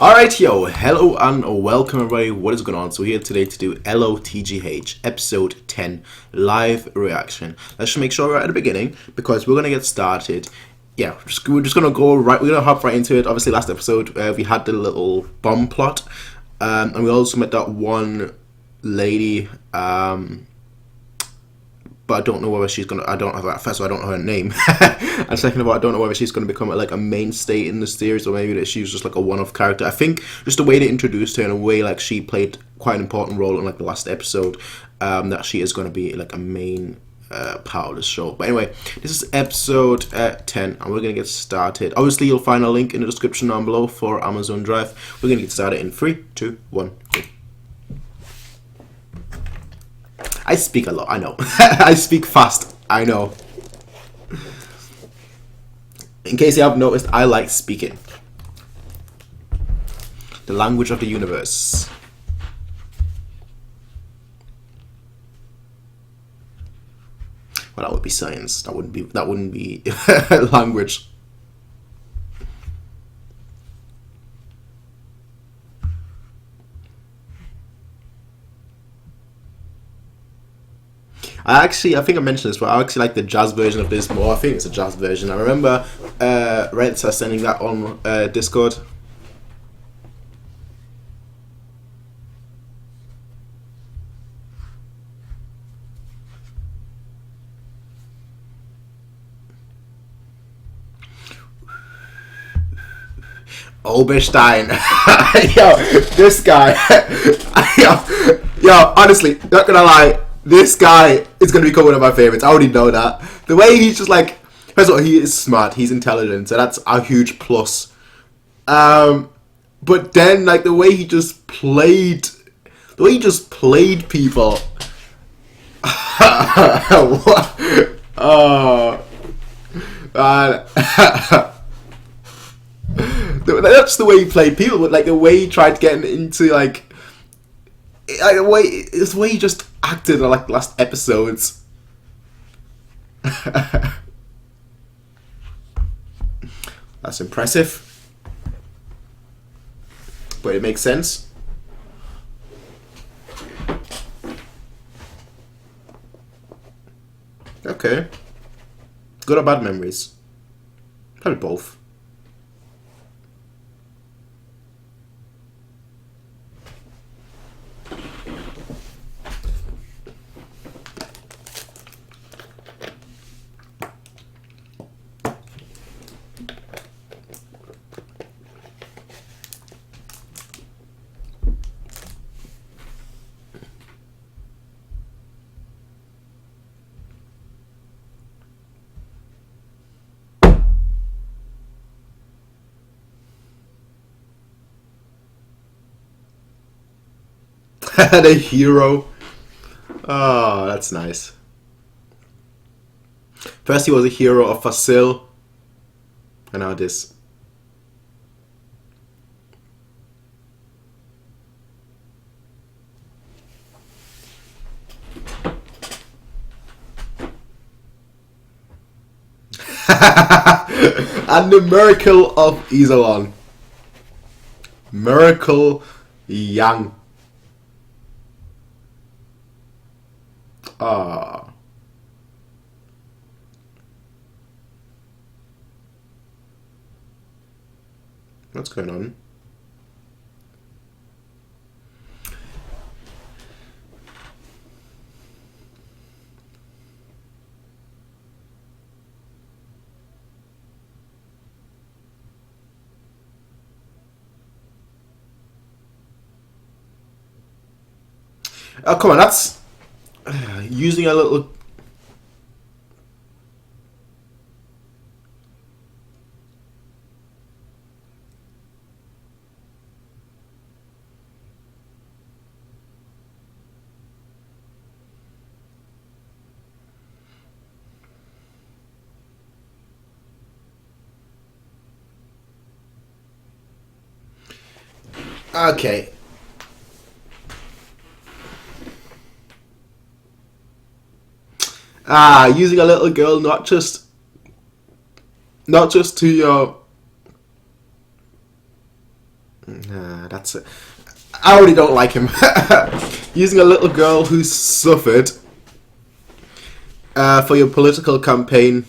Alright, yo, hello and welcome everybody. What is going on? So we're here today to do LOTGH episode 10 live reaction. Let's just make sure we're at the beginning because we're gonna get started. Yeah, we're just gonna go right. We're gonna hop right into it. Obviously, last episode we had the little bomb plot, and we also met that one lady. But I don't know whether she's gonna. I don't have that. First of all, I don't know her name, and second of all, I don't know whether she's gonna become like a mainstay in the series, or maybe that she's just like a one-off character. I think just the way they introduced her in a way, like she played quite an important role in like the last episode, that she is gonna be like a main part of the show. But anyway, this is episode 10, and we're gonna get started. Obviously, you'll find a link in the description down below for Amazon Drive. We're gonna get started in 3, 2, 1, go. I speak a lot, I know. I speak fast, I know. In case you haven't noticed, I like speaking. The language of the universe. Well, that would be science. That wouldn't be language. I think I mentioned this, but I actually like the jazz version of this more. I think it's a jazz version. I remember Redsa sending that on Discord. Oberstein. Yo, this guy. yo, honestly, not gonna lie. This guy is going to become one of my favorites. I already know that. The way he's just like, first of all, he is smart. He's intelligent. So that's a huge plus. But then, like, the way he just played people. What? Oh. That's the way he played people. But, like, the way he tried getting into, like the way he just acted in like last episodes. That's impressive, but it makes sense. Okay, good or bad memories? Probably both. The hero. Oh, that's nice. First he was a hero of Fasil, and now this. And the miracle of Isolon. Miracle Yang. Ah. What's going on? Oh, come on, that's using a little. Okay. Using a little girl, not just to Nah, that's it. I already don't like him. Using a little girl who's suffered for your political campaign.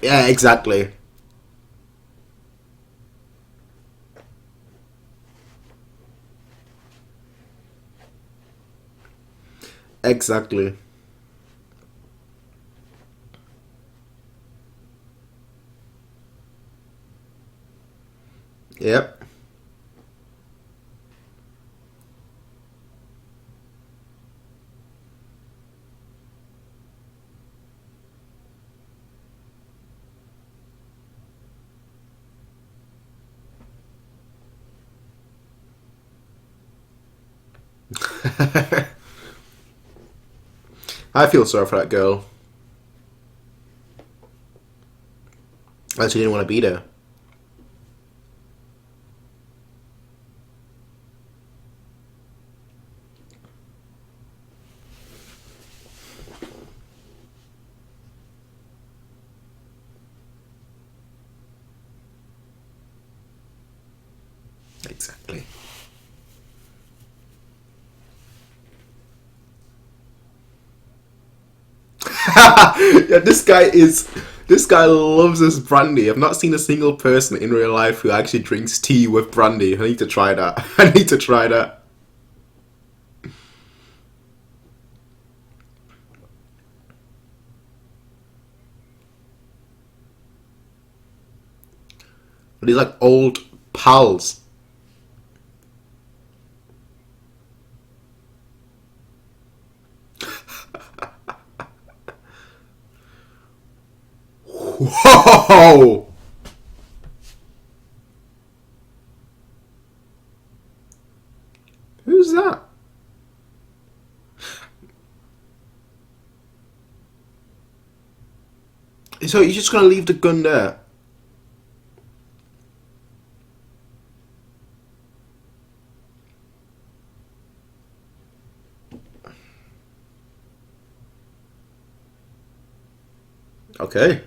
Yeah, exactly. Exactly. Yep. I feel sorry for that girl. Like she didn't want to be there. Exactly. Yeah, this guy loves his brandy. I've not seen a single person in real life who actually drinks tea with brandy. I need to try that. I need to try that. But he's like old pals. Whoa! Who's that? So you're just gonna leave the gun there? Okay.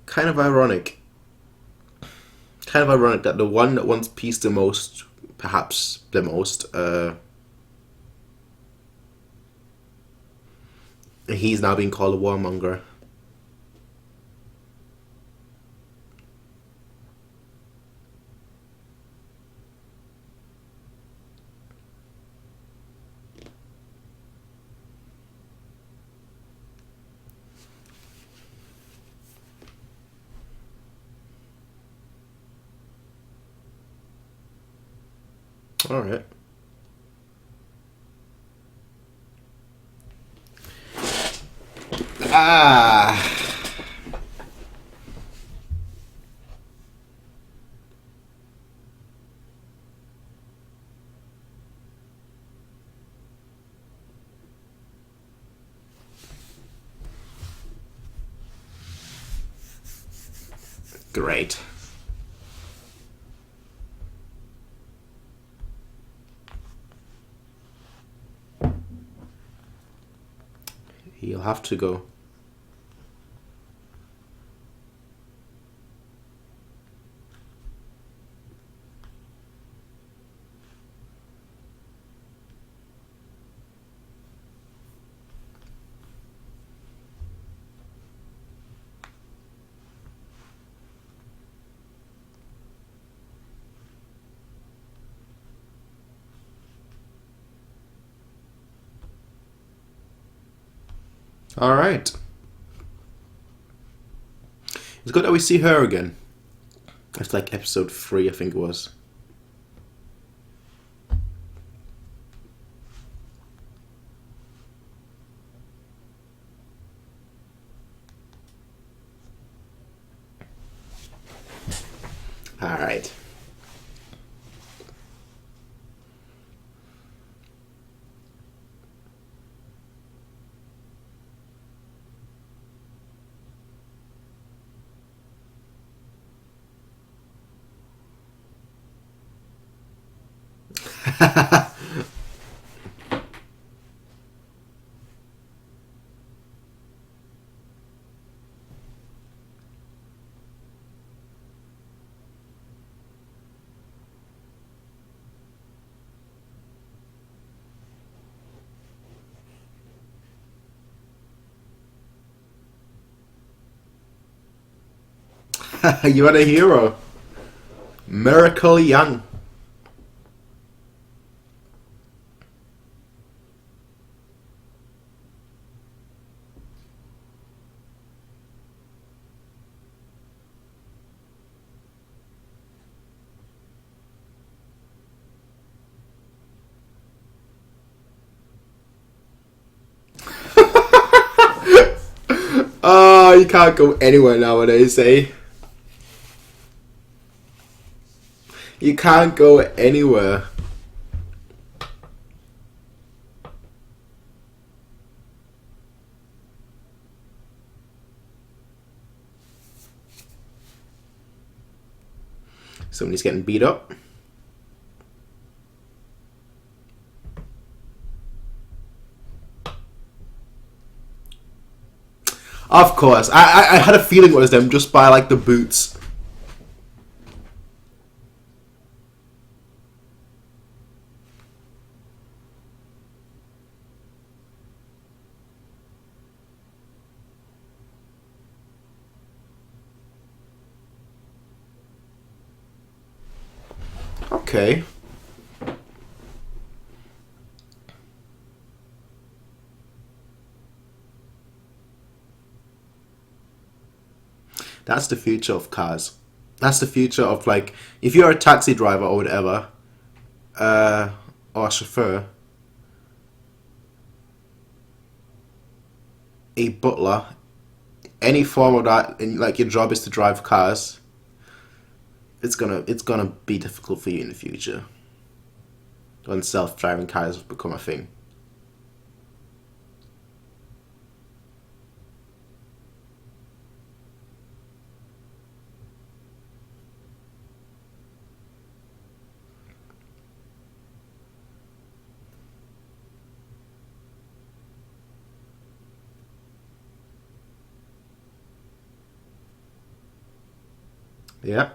Kind of ironic. Kind of ironic that the one that wants peace the most, perhaps the most, he's now being called a warmonger. All right. Ah. Great. He'll have to go. All right. It's good that we see her again. It's like episode 3, I think it was. All right. You are a hero. Miracle Young. Oh, you can't go anywhere nowadays, eh? You can't go anywhere. Somebody's getting beat up. Of course. I had a feeling it was them just by like the boots. Okay. That's the future of cars. That's the future of like if you're a taxi driver or whatever, or a chauffeur, a butler, any form of that, and like your job is to drive cars. It's gonna be difficult for you in the future when self-driving cars become a thing. Yeah.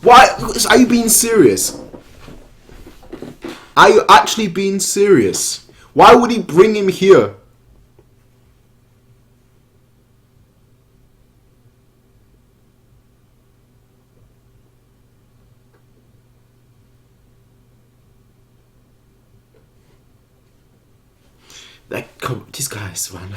Why are you being serious? Are you actually being serious? Why would he bring him here? Like, come, these guys, man.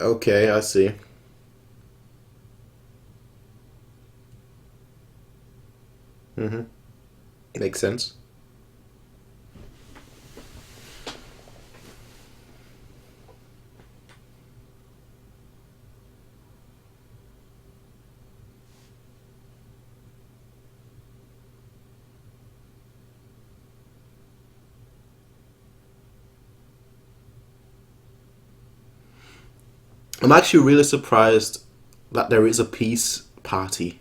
Okay, I see. Mm-hmm. Makes sense. I'm actually really surprised that there is a peace party.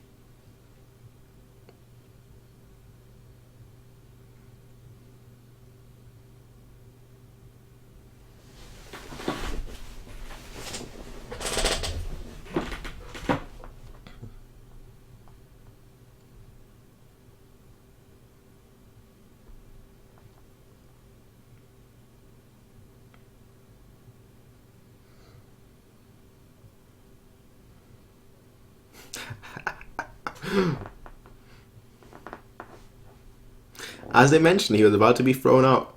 As they mentioned, he was about to be thrown out.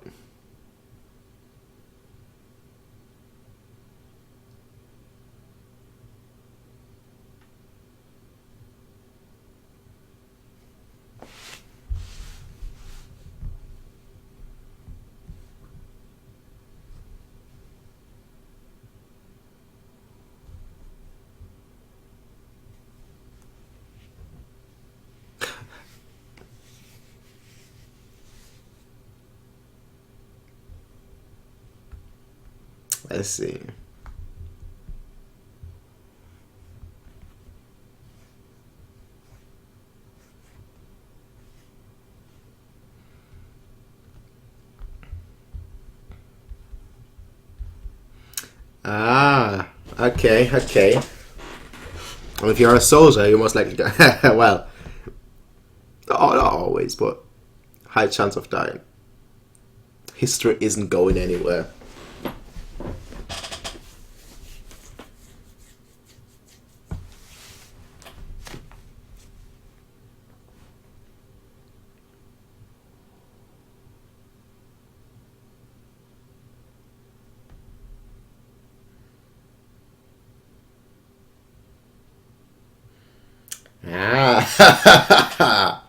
Let's see. Ah, okay, okay. Well, if you're a soldier, you're most likely to, well, not always, but high chance of dying. History isn't going anywhere. Ah.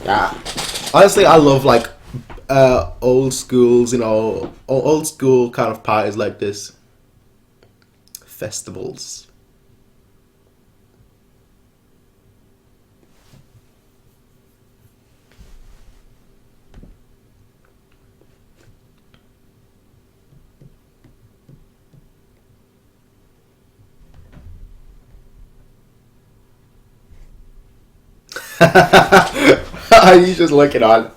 Yeah. Honestly, I love like old schools, old school kind of parties like this. Festivals. You just looking on.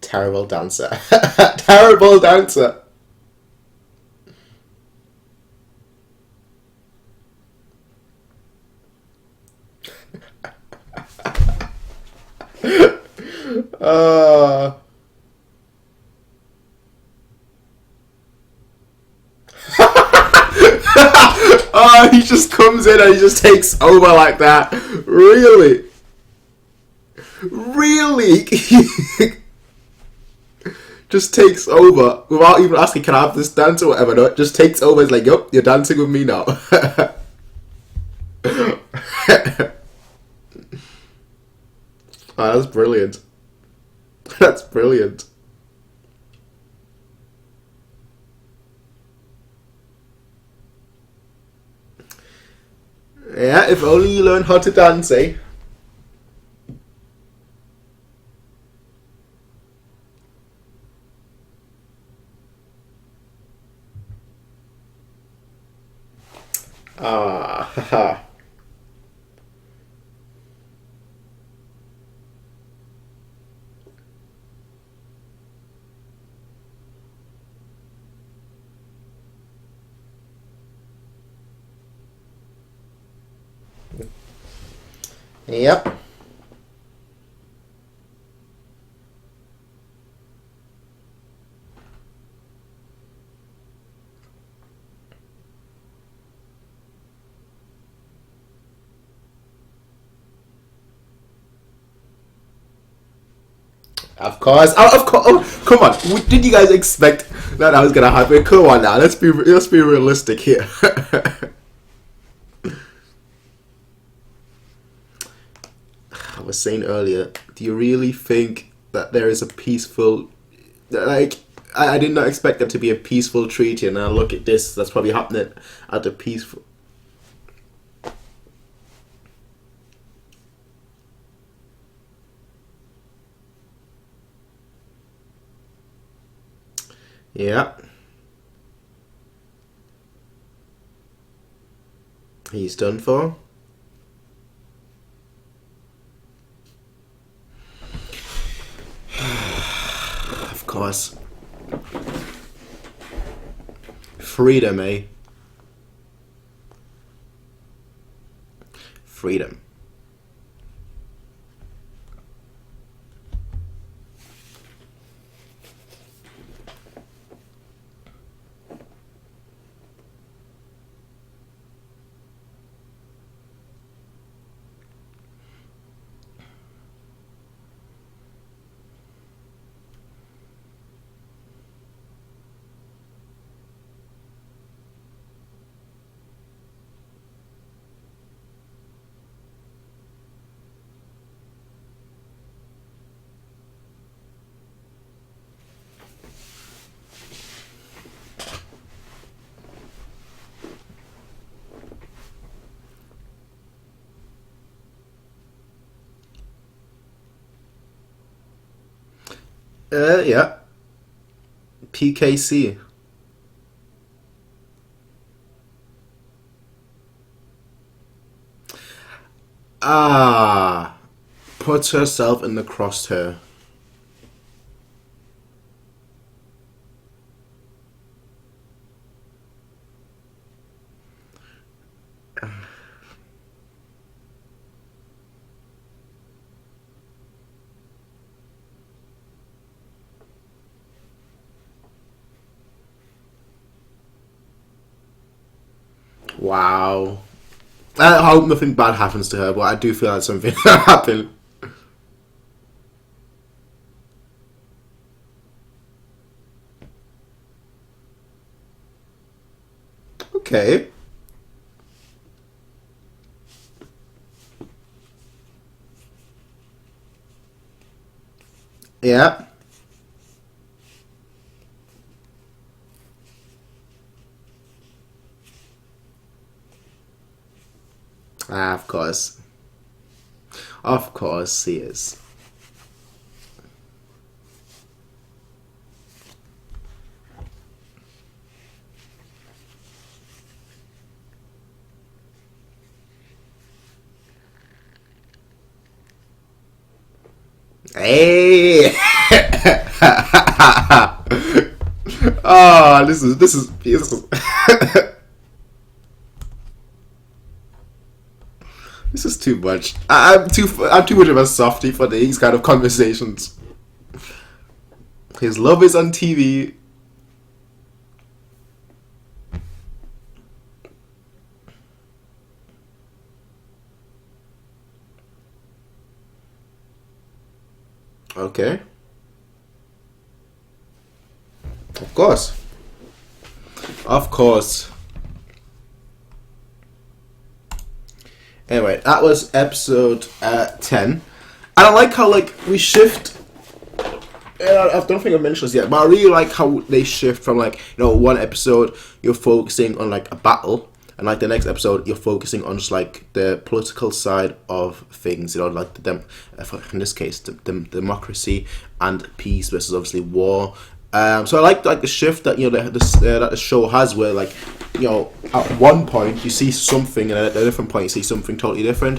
Terrible dancer. Terrible dancer. Uh, oh, he just comes in and he just takes over like that. Really? Really? Just takes over without even asking, can I have this dance or whatever? No, it just takes over. It's like, yup, you're dancing with me now. Oh, that's brilliant. That's brilliant. Yeah, if only you learn how to dance, eh? Ah, haha. Yep. Of course. Oh, of course. Oh, come on. Did you guys expect that was gonna happen? Come on now. Let's be realistic here. I was saying earlier. Do you really think that there is a peaceful, like? I did not expect there to be a peaceful treaty, and now look at this. That's probably happening at a peaceful. Yeah. He's done for. Of course. Freedom, eh? Freedom. Yeah. PKC. Ah. Puts herself in the crosshair. Wow. I hope nothing bad happens to her, but I do feel like something happened. Okay. Yeah. Ah, of course. Of course he is. Hey. Oh, this is this is too much. I'm too much of a softie for these kind of conversations. His love is on TV. Okay. Of course. Of course. Anyway, that was episode 10. And I like how like we shift. I don't think I mentioned this yet, but I really like how they shift from like one episode you're focusing on like a battle, and like the next episode you're focusing on just like the political side of things. Like the in this case the democracy and peace versus obviously war. So I like the shift that that the show has, where like at one point you see something, and at a different point you see something totally different,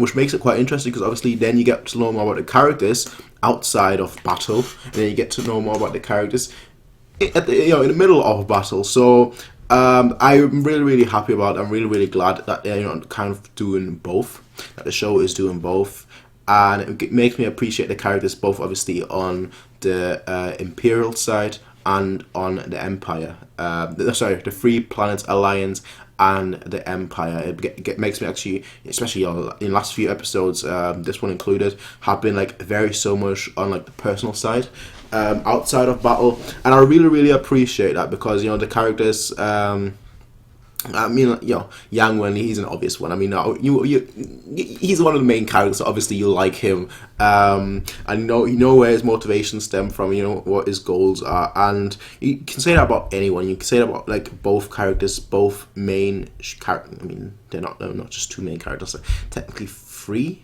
which makes it quite interesting because obviously then you get to know more about the characters outside of battle, and then you get to know more about the characters at the in the middle of battle. So I'm really happy about it. I'm really glad that they're kind of doing both. That the show is doing both, and it makes me appreciate the characters both obviously on the Imperial side and on the Empire. The Free Planets Alliance and the Empire. It makes me actually, especially in the last few episodes, this one included, have been like very so much on like the personal side, outside of battle, and I really appreciate that because the characters. I mean, Yang Wen, he's an obvious one. I mean, he's one of the main characters, so obviously you like him. And you know where his motivations stem from, what his goals are. And you can say that about anyone. You can say that about, like, both characters, both main characters. I mean, they're not just two main characters, they're technically three.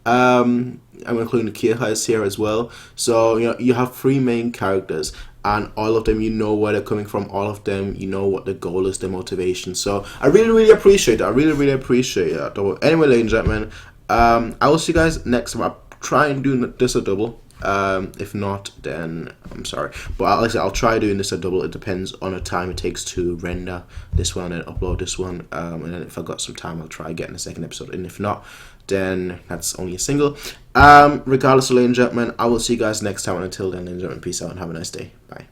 I'm including the Kyoukai here as well. So, you have three main characters, and all of them, where they're coming from. All of them, what the goal is, their motivation. So I really appreciate that. I really appreciate that. Anyway, ladies and gentlemen, I will see you guys next time. I'll try and do this a double. If not, then I'm sorry. But like I said, I'll try doing this a double. It depends on the time it takes to render this one and upload this one. And then if I've got some time, I'll try getting a second episode. And if not, then that's only a single. Regardless, ladies and gentlemen, I will see you guys next time. And until then, ladies and gentlemen, peace out and have a nice day. Bye.